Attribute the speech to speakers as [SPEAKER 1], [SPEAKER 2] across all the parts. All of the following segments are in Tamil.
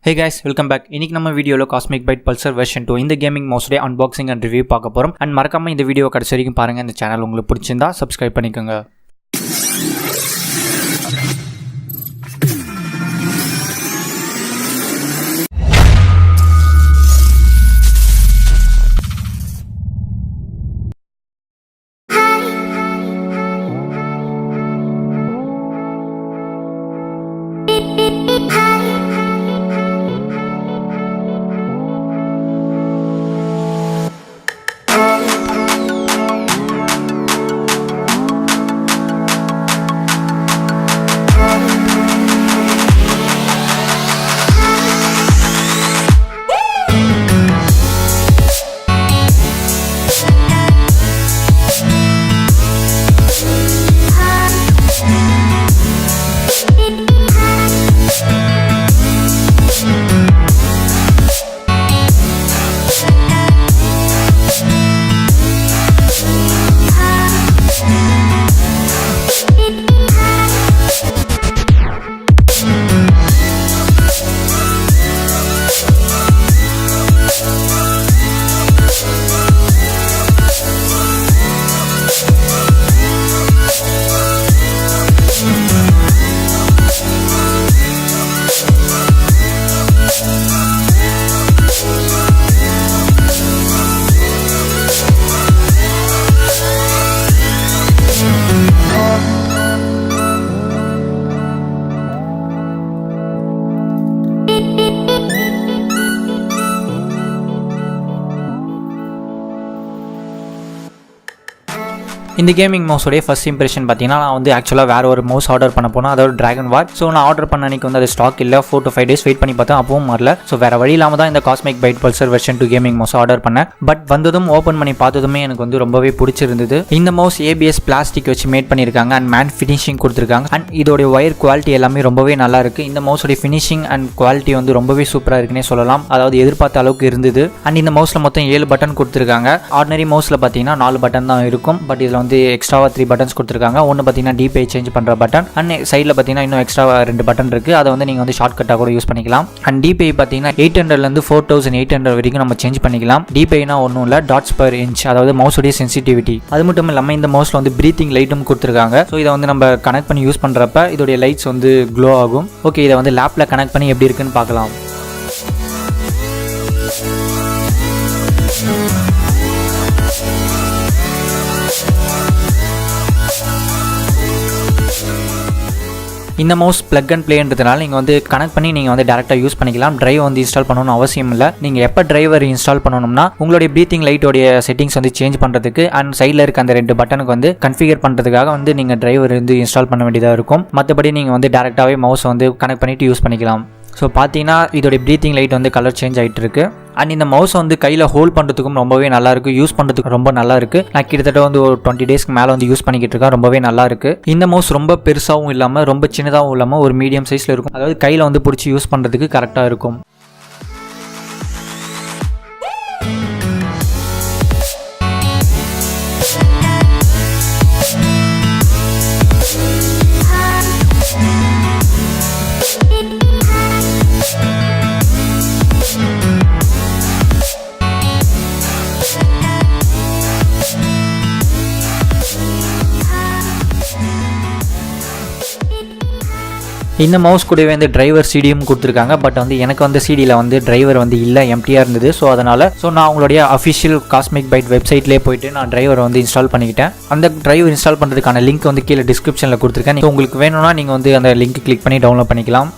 [SPEAKER 1] Hey guys, welcome back. இன்னைக்கு நம்ம வீடியோல CosmicByte Pulsar version 2 இந்த கேமிங் மவுஸோட unboxing and review பார்க்க போறோம். and மறக்காம இந்த வீடியோ கடைசி வரைக்கும் பாருங்க. இந்த சேனல் உங்களுக்கு பிடிச்சிருந்தா subscribe பண்ணிக்கோங்க. இந்த கேமிங் மவுஸோடைய ஃபர்ஸ்ட் இம்ப்ரெஷன் பார்த்தீங்கன்னா நான் வந்து ஆக்சுவலாக வேறு ஒரு மவுஸ் ஆர்டர் பண்ண போனால் அதோட டிராகன் வார். ஸோ நான் ஆர்டர் பண்ண அன்றைக்கி வந்து அது ஸ்டாக் இல்லை. 4 to 5 days வெயிட் பண்ணி பார்த்தேன், அப்பவும் வரல. ஸோ வேறு வழி இல்லாமல் தான் இந்த CosmicByte Pulsar version 2 gaming mouse order பண்ணேன். பட் வந்ததும் ஓப்பன் பண்ணி பார்த்ததுமே எனக்கு வந்து ரொம்பவே பிடிச்சிருந்தது. இந்த மவுஸ் ABS பிளாஸ்டிக் வச்சு மேட் பண்ணியிருக்காங்க அண்ட் மேட் ஃபினிஷிங் கொடுத்துருக்காங்க. அண்ட் இதோடைய ஒயர் குவாலிட்டி எல்லாமே ரொம்பவே நல்லா இருக்குது. இந்த மவுஸோடைய ஃபினிஷிங் அண்ட் குவாலிட்டி வந்து ரொம்பவே சூப்பராக இருக்குன்னே சொல்லலாம். அதாவது எதிர்பார்த்த அளவுக்கு இருந்தது. அண்ட் இந்த மவுஸில் மொத்தம் 7 பட்டன் கொடுத்துருக்காங்க. ஆர்டினரி மவுஸில் பார்த்தீங்கன்னா 4 பட்டன் தான் இருக்கும். பட் இதில் வந்து எக்ஸ்ட்ராவாக 3 பட்டன்ஸ் கொடுத்துருக்காங்க. ஒன்று பார்த்தீங்கன்னா டிபே சேஞ்ச் பண்ணுற பட்டன், அண்ட் சைடில் பார்த்தீங்கன்னா இன்னும் எக்ஸ்ட்ரா 2 பட்டன் இருக்குது. அதை வந்து நீங்கள் வந்து ஷார்ட் கட்டாக கூட யூஸ் பண்ணிக்கலாம். அண்ட் டிபே பார்த்தீங்கன்னா 800லேருந்து 4800 வரைக்கும் நம்ம சேஞ்ச் பண்ணிக்கலாம். டிபேனா ஒன்றும் இல்லை, டாட்ஸ் பர் இன்ச், அதாவது மவுஸோடைய சென்சிட்டிவிட்டி. அது மட்டும் இல்லாமல் இந்த மவுஸில் வந்து பிரீத்திங் லைட்டும் கொடுத்துருக்காங்க. ஸோ இதை வந்து நம்ம கனெக்ட் பண்ணி யூஸ் பண்ணுறப்ப இதோடைய லைட்ஸ் வந்து க்ளோ ஆகும். ஓகே, இதை வந்து லேப்பில் கனெக்ட் பண்ணி எப்படி இருக்குன்னு பார்க்கலாம். இந்த மவுஸ் பிளக் அண்ட் பிளேன்றதுனால நீங்கள் வந்து கனெக்ட் பண்ணி நீங்கள் வந்து டேரெக்டாக யூஸ் பண்ணிக்கலாம். டிரைவ் வந்து இன்ஸ்டால் பண்ணணும்னு அவசியம் இல்லை. நீங்கள் எப்போ டிரைவர் இன்ஸ்டால் பண்ணணும்னா உங்களுடைய ப்ரீத்திங் லைட்டோடைய செட்டிங்ஸ் வந்து சேஞ்ச் பண்ணுறதுக்கு அண்ட் சைடில் இருக்க அந்த 2 பட்டனுக்கு வந்து கன்ஃபிகர் பண்ணுறதுக்காக வந்து நீங்கள் டிரைவர் வந்து இன்ஸ்டால் பண்ண வேண்டியதாக இருக்கும். மற்றபடி நீங்கள் வந்து டேரெக்டாகவே மவுஸ் வந்து கனெக்ட் பண்ணிவிட்டு யூஸ் பண்ணிக்கலாம். ஸோ பார்த்தீங்கன்னா இதோடைய ப்ரீத்திங் லைட் வந்து கலர் சேஞ்ச் ஆகிட்டு இருக்கு. அண்ட் இந்த மவுஸ் வந்து கையில் ஹோல்ட் பண்ணுறதுக்கும் ரொம்பவே நல்லா இருக்கு, யூஸ் பண்ணுறதுக்கு ரொம்ப நல்லா இருக்கு. நான் கிட்டத்தட்ட வந்து ஒரு 20 டேஸ்க்கு மேலே வந்து யூஸ் பண்ணிக்கிட்டு இருக்கேன். ரொம்பவே நல்லா இருக்கு. இந்த மவுஸ் ரொம்ப பெருசாகவும் இல்லாமல் ரொம்ப சின்னதாகவும் இல்லாமல் ஒரு மீடியம் சைஸில் இருக்கும். அதாவது கையில் வந்து பிடிச்சி யூஸ் பண்ணுறதுக்கு கரெக்டாக இருக்கும். இந்த மவுஸ் கூடவே வந்து டிரைவர் சிடியும் கொடுத்துருக்காங்க. பட் வந்து எனக்கு வந்து சிடியில் வந்து டிரைவர் வந்து இல்லை, எம்டியாக இருந்தது. ஸோ அதனால் நான் உங்களுடைய அஃபிஷியல் CosmicByte வெப்சைட்லேயே போயிட்டு நான் டிரைவர் வந்து இன்ஸ்டால் பண்ணிக்கிட்டேன். அந்த டிரைவர் இன்ஸ்டால் பண்ணுறதுக்கான லிங்க் வந்து கீழே டிஸ்கிரிப்ஷனில் கொடுத்துருக்கேன். உங்களுக்கு வேணும்னா நீங்கள் வந்து அந்த லிங்க் கிளிக் பண்ணி டவுன்லோட் பண்ணிக்கலாம்.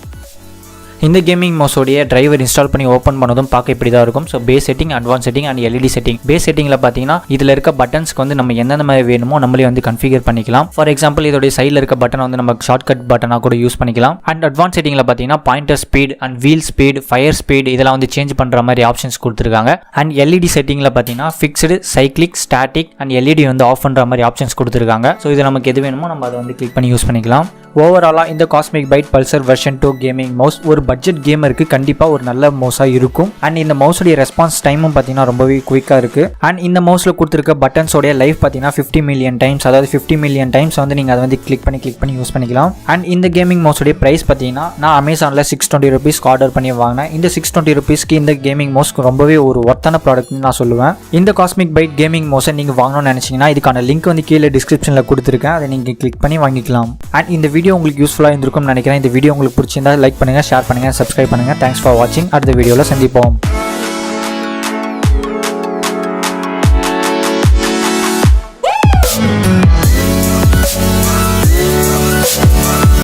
[SPEAKER 1] இந்த கேமிங் மவுஸோடைய டிரைவர் இன்ஸ்டால் பண்ணி ஓப்பன் பண்ணதும் பார்க்க இப்படி தான் இருக்கும். So base setting, advance setting and LED setting. Base செட்டிங்கில் பார்த்தீங்கன்னா இதில் இருக்க பட்டன்ஸ்க்கு வந்து நம்ம எந்தெந்த மாதிரி வேணுமோ நம்மளே வந்து கன்ஃபிகர் பண்ணிக்கலாம். ஃபார் எக்ஸாம்பிள் இதோடைய சைடில் இருக்க பட்டன் வந்து நம்ம ஷார்ட்கட் பட்டனாக கூட யூஸ் பண்ணிக்கலாம். அண்ட் அட்வான்ஸ் செட்டிங்கில் பார்த்தீங்கன்னா pointer speed and wheel speed, fire speed இதெல்லாம் வந்து சேஞ்ச் பண்ணுற மாதிரி ஆப்ஷன்ஸ் கொடுத்துருக்காங்க. அண்ட் LED செட்டிங்கில் பார்த்தீங்கன்னா fixed, cyclic, static and LED வந்து ஆஃப் பண்ணுற மாதிரி ஆப்ஷன்ஸ் கொடுத்துருக்காங்க. ஸோ இது நமக்கு எது வேணுமோ நம்ம அதை வந்து கிளிக் பண்ணி யூஸ் பண்ணிக்கலாம். ஓவராலாக இந்த CosmicByte Pulsar version 2 gaming mouse ஒரு பட்ஜெட் கேமருக்கு கண்டிப்பாக ஒரு நல்ல மவுஸாக இருக்கும். அண்ட் இந்த மவுஸோடைய ரெஸ்பான்ஸ் டைமும் பார்த்தீங்கன்னா ரொம்பவே குயிக்காக இருக்குது. அண்ட் இந்த மவுஸில் கொடுத்துருக்க பட்டன்ஸோடைய லைஃப் பார்த்தீங்கன்னா 50 மில்லியன் டைம்ஸ், அதாவது 50 மில்லியன் டைம்ஸ் வந்து நீங்கள் அதை வந்து கிளிக் பண்ணி யூஸ் பண்ணிக்கலாம். அண்ட் இந்த கேமிங் மவுஸோடைய ப்ரைஸ் பார்த்தீங்கன்னா நான் அமேசானில் 620 ரூபீஸ்க்கு ஆர்டர் பண்ணி வாங்கினேன். இந்த 620 ரூபீஸ்க்கு இந்த கேமிங் மவுஸ் ரொம்பவே ஒரு ஒர்த்தான ப்ராடக்ட்னு நான் சொல்லுவேன். இந்த காஸ்மிக் பைட் கேமிங் மவுஸை நீங்கள் வாங்கணும்னு நினச்சிங்கன்னா இதுக்கான லிங்க் வந்து கீழே டிஸ்கிரிப்ஷனில் கொடுத்துருக்கேன், அதை நீங்கள் கிளிக் பண்ணி வாங்கிக்கலாம். அண்ட் இந்த வீடியோ உங்களுக்கு யூஸ்ஃபுல்லாக இருந்திருக்கும்னு நினைக்கிறேன். இந்த வீடியோ உங்களுக்கு பிடிச்சிருந்தா லைக் பண்ணுங்கள், ஷேர் பண்ணுங்கள், சப்ஸ்கிரைப் பண்ணுங்கள். தேங்க்ஸ் ஃபார் வாட்சிங். அடுத்த வீடியோவில் சந்திப்போம்.